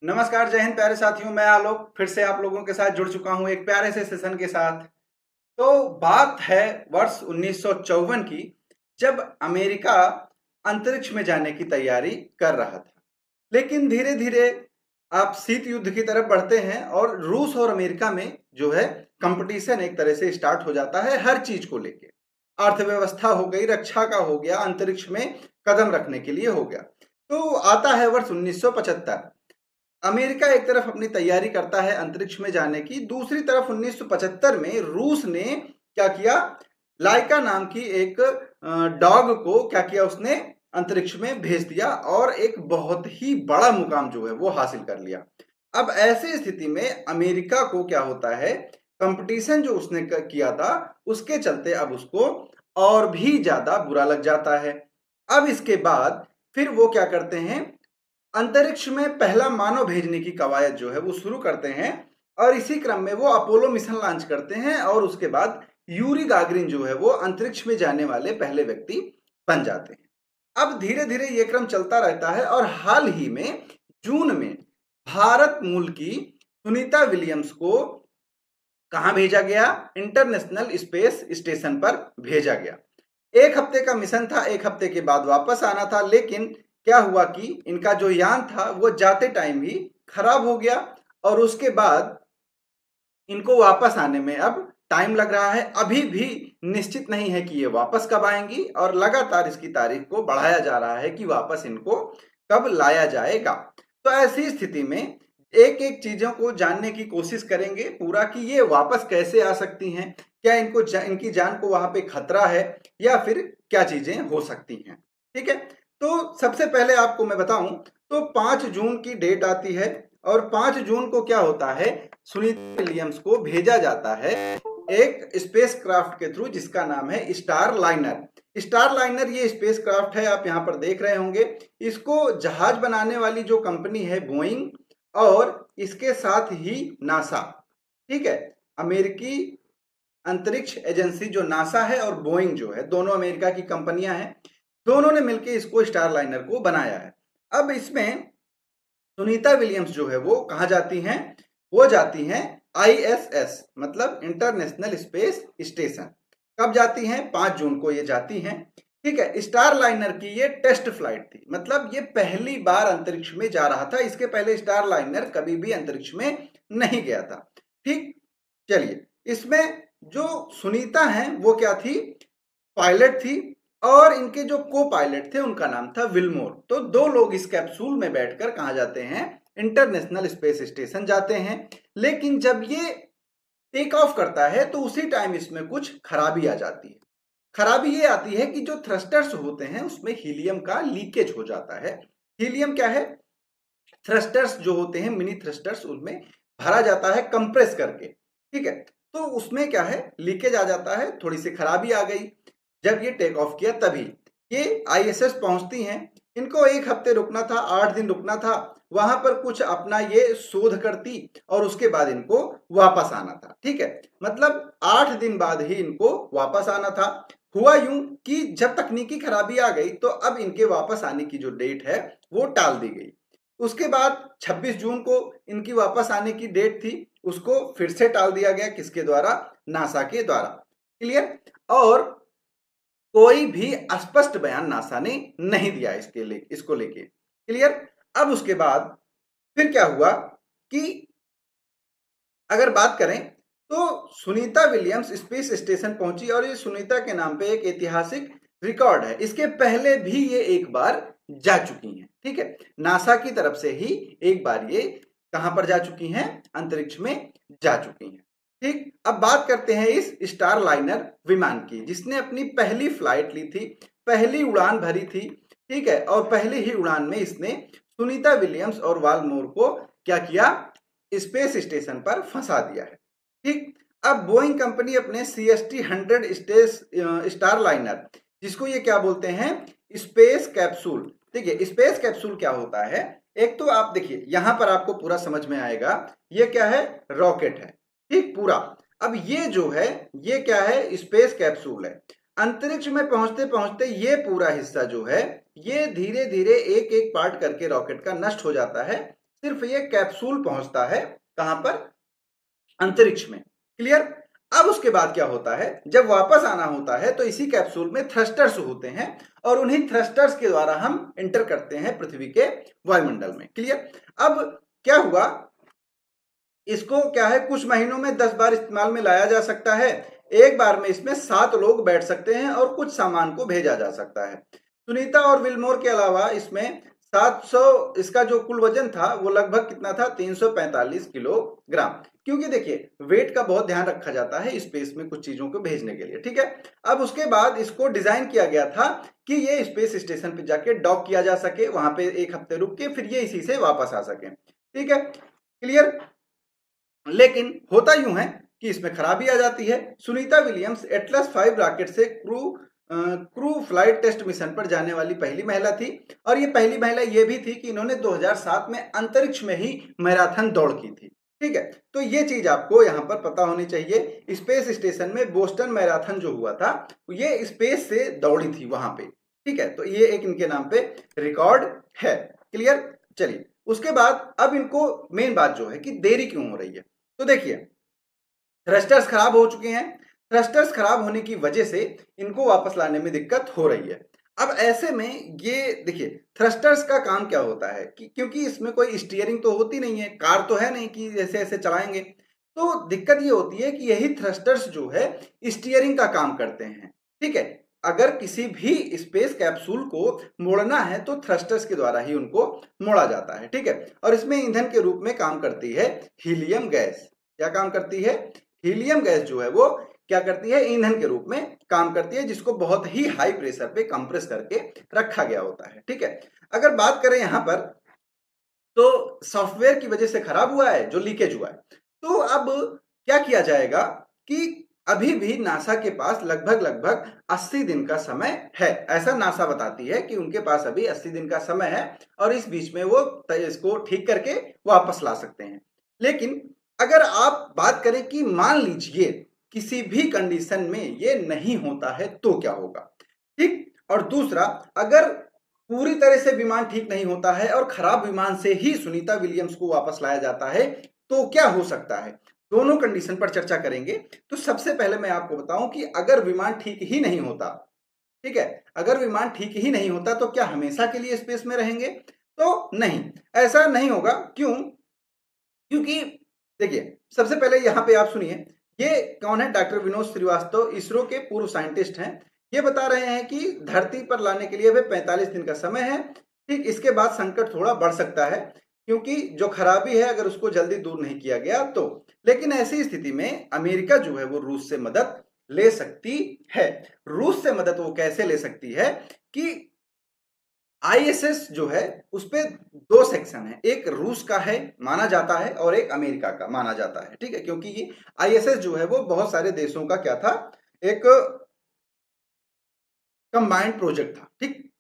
नमस्कार, जय हिंद प्यारे साथियों। मैं आलोक फिर से आप लोगों के साथ जुड़ चुका हूं एक प्यारे से सेशन के साथ। तो बात है वर्ष 1954 की, जब अमेरिका अंतरिक्ष में जाने की तैयारी कर रहा था। लेकिन धीरे धीरे आप शीत युद्ध की तरफ बढ़ते हैं और रूस और अमेरिका में जो है कंपटीशन एक तरह से स्टार्ट हो जाता है हर चीज को लेके। अर्थव्यवस्था हो गई, रक्षा का हो गया, अंतरिक्ष में कदम रखने के लिए हो गया। तो आता है वर्ष 1975। अमेरिका एक तरफ अपनी तैयारी करता है अंतरिक्ष में जाने की, दूसरी तरफ 1975 में रूस ने क्या किया, लाइका नाम की एक डॉग को क्या किया, उसने अंतरिक्ष में भेज दिया और एक बहुत ही बड़ा मुकाम जो है वो हासिल कर लिया। अब ऐसी स्थिति में अमेरिका को क्या होता है, कंपटीशन जो उसने किया था उसके चलते अब उसको और भी ज्यादा बुरा लग जाता है। अब इसके बाद फिर वो क्या करते हैं, अंतरिक्ष में पहला मानव भेजने की कवायद जो है वो शुरू करते हैं और इसी क्रम में वो अपोलो मिशन लॉन्च करते हैं और उसके बाद यूरी गागरिन जो है वो अंतरिक्ष में जाने वाले पहले व्यक्ति बन जाते हैं। अब धीरे धीरे ये क्रम चलता रहता है और हाल ही में जून में भारत मूल की सुनीता विलियम्स को कहां भेजा गया, इंटरनेशनल स्पेस स्टेशन पर भेजा गया। एक हफ्ते का मिशन था, एक हफ्ते के बाद वापस आना था, लेकिन क्या हुआ कि इनका जो यान था वो जाते टाइम ही खराब हो गया और उसके बाद इनको वापस आने में अब टाइम लग रहा है। अभी भी निश्चित नहीं है कि ये वापस कब आएंगी और लगातार इसकी तारीख को बढ़ाया जा रहा है कि वापस इनको कब लाया जाएगा। तो ऐसी स्थिति में एक एक चीजों को जानने की कोशिश करेंगे पूरा कि ये वापस कैसे आ सकती हैं, क्या इनकी जान को वहां पे खतरा है या फिर क्या चीजें हो सकती हैं। ठीक है, तो सबसे पहले आपको मैं बताऊं तो 5 जून की डेट आती है और 5 जून को क्या होता है, सुनीता विलियम्स को भेजा जाता है एक स्पेस क्राफ्ट के थ्रू जिसका नाम है स्टार लाइनर। स्टार लाइनर ये स्पेस क्राफ्ट है, आप यहाँ पर देख रहे होंगे। इसको जहाज बनाने वाली जो कंपनी है बोइंग और इसके साथ ही नासा, ठीक है, अमेरिकी अंतरिक्ष एजेंसी जो नासा है और बोइंग जो है, दोनों अमेरिका की कंपनियां हैं, दोनों ने मिलकर इसको स्टार लाइनर को बनाया है। अब इसमें सुनीता विलियम्स जो है वो कहा जाती हैं, वो जाती हैं आईएसएस मतलब इंटरनेशनल स्पेस स्टेशन। कब जाती हैं, 5 जून को ये जाती हैं। ठीक है, स्टार लाइनर की ये टेस्ट फ्लाइट थी, मतलब ये पहली बार अंतरिक्ष में जा रहा था। इसके पहले स्टार लाइनर कभी भी अंतरिक्ष में नहीं गया था। ठीक, चलिए, इसमें जो सुनीता हैं वो क्या थी, पायलट थी और इनके जो को पायलट थे उनका नाम था विलमोर। तो दो लोग इस कैप्सूल में बैठकर कहा जाते हैं, इंटरनेशनल स्पेस स्टेशन जाते हैं। लेकिन जब ये टेक ऑफ करता है तो उसी टाइम इसमें कुछ खराबी आ जाती है। खराबी ये आती है कि जो थ्रस्टर्स होते हैं उसमें हीलियम का लीकेज हो जाता है। हीलियम क्या है, थ्रस्टर्स जो होते हैं, मिनी थ्रस्टर्स, उनमें भरा जाता है कंप्रेस करके। ठीक है, तो उसमें क्या है, लीकेज आ जाता है, थोड़ी सी खराबी आ गई। जब ये टेक ऑफ किया तभी ये आईएसएस पहुंचती हैं। इनको 1 हफ्ते रुकना था, 8 दिन रुकना था, वहां पर कुछ अपना ये शोध करती और उसके बाद इनको वापस आना था। ठीक है, मतलब 8 दिन बाद ही इनको वापस आना था। हुआ यूं कि जब तकनीकी खराबी आ गई तो अब इनके वापस आने की जो डेट है वो टाल दी गई। उसके बाद 26 जून को इनकी वापस आने की डेट थी, उसको फिर से टाल दिया गया। किसके द्वारा, नासा के द्वारा। क्लियर, और कोई भी स्पष्ट बयान नासा ने नहीं दिया इसको लेके। क्लियर, अब उसके बाद फिर क्या हुआ कि अगर बात करें तो सुनीता विलियम्स स्पेस स्टेशन पहुंची और ये सुनीता के नाम पे एक ऐतिहासिक रिकॉर्ड है। इसके पहले भी ये एक बार जा चुकी हैं। ठीक है, नासा की तरफ से ही एक बार ये कहां पर जा चुकी हैं, अंतरिक्ष में जा चुकी हैं। ठीक, अब बात करते हैं इस स्टार लाइनर विमान की, जिसने अपनी पहली फ्लाइट ली थी, पहली उड़ान भरी थी। ठीक है, और पहली ही उड़ान में इसने सुनीता विलियम्स और वालमोर को क्या किया, स्पेस स्टेशन पर फंसा दिया है। ठीक, अब बोइंग कंपनी अपने CST-100 स्टार लाइनर, जिसको ये क्या बोलते हैं, स्पेस कैप्सूल। ठीक है, स्पेस कैप्सूल क्या होता है, एक तो आप देखिए यहां पर आपको पूरा समझ में आएगा। ये क्या है, रॉकेट है, ठीक, पूरा। अब ये जो है ये क्या है, स्पेस कैप्सूल है। अंतरिक्ष में पहुंचते पहुंचते ये पूरा हिस्सा जो है ये धीरे धीरे एक एक पार्ट करके रॉकेट का नष्ट हो जाता है। सिर्फ ये कैप्सूल पहुंचता है कहां पर, अंतरिक्ष में। क्लियर। अब उसके बाद क्या होता है, जब वापस आना होता है तो इसी कैप्सूल में थ्रस्टर्स होते हैं और उन्हीं थ्रस्टर्स के द्वारा हम एंटर करते हैं पृथ्वी के वायुमंडल में। क्लियर। अब क्या हुआ, इसको क्या है, कुछ महीनों में 10 बार इस्तेमाल में लाया जा सकता है। एक बार में इसमें 7 लोग बैठ सकते हैं और कुछ सामान को भेजा जा सकता है। सुनीता और विल्मोर के अलावा इसमें 700, इसका जो कुल वजन था वो लगभग कितना था, 345 किलोग्राम। क्योंकि देखिए वेट का बहुत ध्यान रखा जाता है स्पेस में कुछ चीजों को भेजने के लिए। ठीक है। अब उसके बाद इसको डिजाइन किया गया था कि ये स्पेस स्टेशन पे जाके डॉक किया जा सके, वहां पे 1 हफ्ते रुक के फिर ये इसी से वापस आ सके। ठीक है। क्लियर। लेकिन होता यूं है कि इसमें खराबी आ जाती है। सुनीता विलियम्स एटलस 5 रॉकेट से क्रू फ्लाइट टेस्ट मिशन पर जाने वाली पहली महिला थी और ये पहली महिला ये भी थी कि इन्होंने 2007 में अंतरिक्ष में ही मैराथन दौड़ की थी। ठीक है। तो ये चीज आपको यहाँ पर पता होनी चाहिए। स्पेस स्टेशन में बोस्टन मैराथन जो हुआ था ये स्पेस से दौड़ी थी वहां पे। ठीक है। तो ये एक इनके नाम पे रिकॉर्ड है। क्लियर। चलिए उसके बाद अब इनको मेन बात जो है कि देरी क्यों हो रही है, तो देखिए थ्रस्टर्स खराब हो चुके हैं। थ्रस्टर्स खराब होने की वजह से इनको वापस लाने में दिक्कत हो रही है। अब ऐसे में ये देखिए थ्रस्टर्स का काम क्या होता है कि क्योंकि इसमें कोई स्टीयरिंग तो होती नहीं है, कार तो है नहीं कि जैसे ऐसे चलाएंगे, तो दिक्कत ये होती है कि यही थ्रस्टर्स जो है स्टीयरिंग का काम करते हैं। ठीक है। अगर किसी भी स्पेस कैप्सूल को मोड़ना है तो थ्रस्टर्स के द्वारा ही उनको मोड़ा जाता है। ठीक है। और इसमें ईंधन के रूप में काम करती है हीलियम गैस। क्या काम करती है, हीलियम गैस जो है वो क्या करती है, ईंधन के रूप में काम करती है, जिसको बहुत ही हाई प्रेशर पे कंप्रेस करके रखा गया होता है। ठीक है। अगर बात करें यहां पर तो सॉफ्टवेयर की वजह से खराब हुआ है, जो लीकेज हुआ है, तो अब क्या किया जाएगा कि अभी भी नासा के पास लगभग 80 दिन का समय है। ऐसा नासा बताती है कि उनके पास अभी 80 दिन का समय है और इस बीच में वो इसको ठीक करके वापस ला सकते हैं। लेकिन अगर आप बात करें कि मान लीजिए किसी भी कंडीशन में ये नहीं होता है तो क्या होगा। ठीक। और दूसरा, अगर पूरी तरह से विमान ठीक नहीं होता है और खराब विमान से ही सुनीता विलियम्स को वापस लाया जाता है तो क्या हो सकता है, दोनों कंडीशन पर चर्चा करेंगे। तो सबसे पहले मैं आपको बताऊं कि अगर विमान ठीक ही नहीं होता, ठीक है, अगर विमान ठीक ही नहीं होता तो क्या हमेशा के लिए स्पेस में रहेंगे, तो नहीं, ऐसा नहीं होगा। क्यों, क्योंकि देखिए सबसे पहले यहां पे आप सुनिए, ये कौन है, डॉक्टर विनोद श्रीवास्तव इसरो के पूर्व साइंटिस्ट हैं। ये बता रहे हैं कि धरती पर लाने के लिए 45 दिन का समय है। ठीक, इसके बाद संकट थोड़ा बढ़ सकता है क्योंकि जो खराबी है अगर उसको जल्दी दूर नहीं किया गया तो। लेकिन ऐसी स्थिति में अमेरिका जो है वो रूस से मदद ले सकती है। रूस से मदद वो कैसे ले सकती है कि आईएसएस जो है उसपे 2 सेक्शन है, एक रूस का है माना जाता है और एक अमेरिका का माना जाता है। ठीक है। क्योंकि ये आईएसएस जो है वो बहुत सारे देशों का क्या था, एक कंबाइंड प्रोजेक्ट था। ठीक।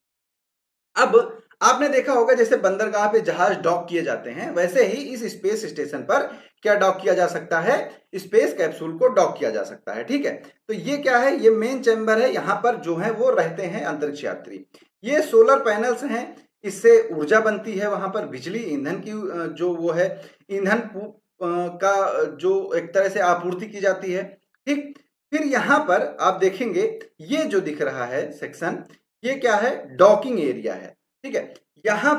अब आपने देखा होगा जैसे बंदरगाह पे जहाज डॉक किए जाते हैं, वैसे ही इस स्पेस स्टेशन पर क्या डॉक किया जा सकता है, स्पेस कैप्सूल को डॉक किया जा सकता है। ठीक है। तो ये क्या है, ये मेन चैम्बर है, यहां पर जो है वो रहते हैं अंतरिक्ष यात्री। ये सोलर पैनल्स हैं, इससे ऊर्जा बनती है, वहां पर बिजली ईंधन की जो वो है ईंधन का जो एक तरह से आपूर्ति की जाती है। ठीक। फिर यहां पर आप देखेंगे ये जो दिख रहा है सेक्शन, ये क्या है, डॉकिंग एरिया है। ठीक है। यहां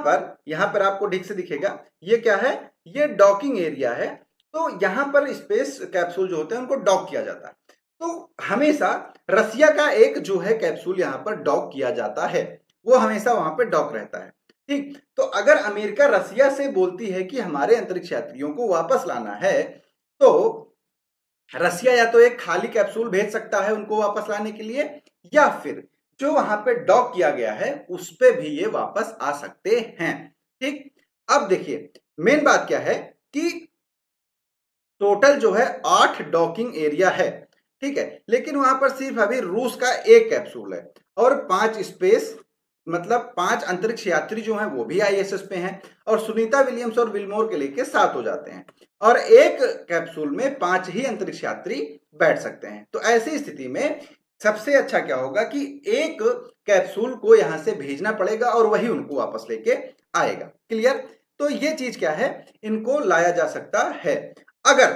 पर आपको ठीक से दिखेगा, ये क्या है, ये डॉकिंग एरिया है। तो यहां पर स्पेस कैप्सूल जो होते हैं उनको डॉक किया जाता है। तो हमेशा रसिया का एक जो है कैप्सूल यहां पर डॉक किया जाता है, वो हमेशा वहां पर डॉक रहता है। ठीक। तो अगर अमेरिका रसिया से बोलती है कि हमारे अंतरिक्ष यात्रियों को वापस लाना है तो रसिया या तो एक खाली कैप्सूल भेज सकता है उनको वापस लाने के लिए, या फिर जो वहां पे डॉक किया गया है उस पे भी ये वापस आ सकते हैं। ठीक। अब देखिए मेन बात क्या है कि टोटल जो है 8 डॉकिंग एरिया है। ठीक है। लेकिन वहां पर सिर्फ अभी रूस का एक कैप्सूल है और 5 स्पेस मतलब 5 अंतरिक्ष यात्री जो हैं वो भी आईएसएस पे हैं और सुनीता विलियम्स और विल्मोर के लेके 7 हो जाते हैं और एक कैप्सूल में 5 ही अंतरिक्ष यात्री बैठ सकते हैं। तो ऐसी स्थिति में सबसे अच्छा क्या होगा कि एक कैप्सूल को यहां से भेजना पड़ेगा और वही उनको वापस लेके आएगा। क्लियर। तो ये चीज क्या है, इनको लाया जा सकता है। अगर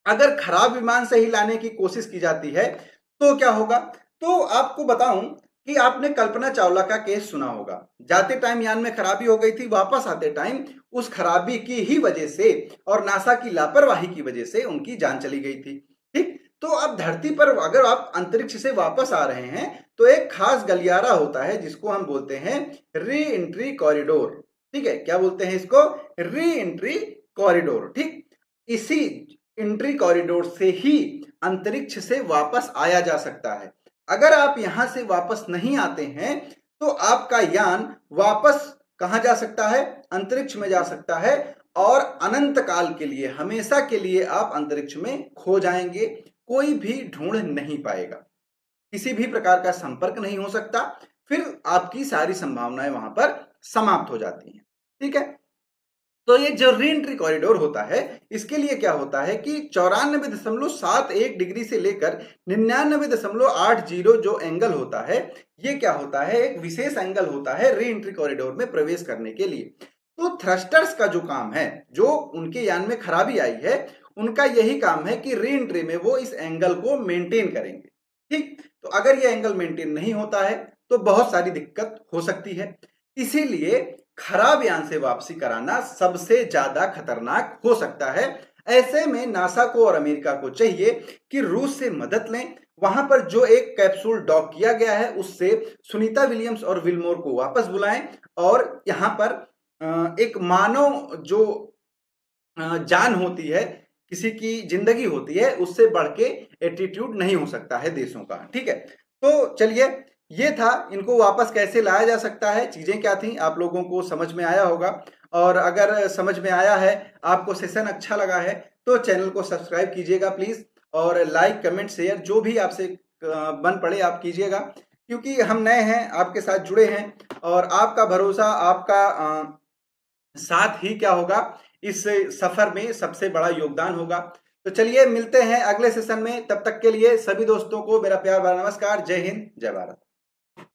अगर खराब विमान से ही लाने की कोशिश की जाती है तो क्या होगा? तो आपको बताऊं कि आपने कल्पना चावला का केस सुना होगा। जाते टाइम यान में खराबी हो गई थी, वापस आते टाइम उस खराबी की ही वजह से और नासा की लापरवाही की वजह से उनकी जान चली गई थी। ठीक, तो अब धरती पर अगर आप अंतरिक्ष से वापस आ रहे हैं तो एक खास गलियारा होता है जिसको हम बोलते हैं री एंट्री कॉरिडोर। ठीक है, क्या बोलते हैं इसको? Re entry corridor. ठीक, इसी एंट्री कॉरिडोर से ही अंतरिक्ष से वापस आया जा सकता है। अगर आप यहां से वापस नहीं आते हैं तो आपका यान वापस कहां जा सकता है? अंतरिक्ष में जा सकता है और अनंत काल के लिए, हमेशा के लिए आप अंतरिक्ष में खो जाएंगे। कोई भी ढूंढ नहीं पाएगा, किसी भी प्रकार का संपर्क नहीं हो सकता, फिर आपकी सारी संभावनाएं वहां पर समाप्त हो जाती हैं। ठीक है, तो ये जो री एंट्री कॉरिडोर होता है, इसके लिए क्या होता है कि 94.71 डिग्री से लेकर 99.80 जो एंगल होता है, ये क्या होता है? एक विशेष एंगल होता है री एंट्री कॉरिडोर में प्रवेश करने के लिए। तो थ्रस्टर्स का जो काम है, जो उनके यान में खराबी आई है, उनका यही काम है कि री एंट्री में वो इस एंगल को मेंटेन करेंगे। ठीक, तो अगर ये एंगल मेंटेन नहीं होता है तो बहुत सारी दिक्कत हो सकती है। इसीलिए खराब यान से वापसी कराना सबसे ज्यादा खतरनाक हो सकता है। ऐसे में नासा को और अमेरिका को चाहिए कि रूस से मदद लें। वहां पर जो एक कैप्सूल डॉक किया गया है उससे सुनीता विलियम्स और विलमोर को वापस बुलाएं और यहां पर एक मानव जो जान होती है, किसी की जिंदगी होती है, उससे बढ़ के एटीट्यूड नहीं हो सकता है देशों का। ठीक है, तो चलिए, ये था इनको वापस कैसे लाया जा सकता है, चीजें क्या थी, आप लोगों को समझ में आया होगा। और अगर समझ में आया है, आपको सेशन अच्छा लगा है, तो चैनल को सब्सक्राइब कीजिएगा प्लीज, और लाइक कमेंट शेयर जो भी आपसे बन पड़े आप कीजिएगा, क्योंकि हम नए हैं, आपके साथ जुड़े हैं, और आपका भरोसा, आपका साथ ही क्या होगा, इस सफर में सबसे बड़ा योगदान होगा। तो चलिए मिलते हैं अगले सेशन में, तब तक के लिए सभी दोस्तों को मेरा प्यार भरा नमस्कार। जय हिंद, जय भारत।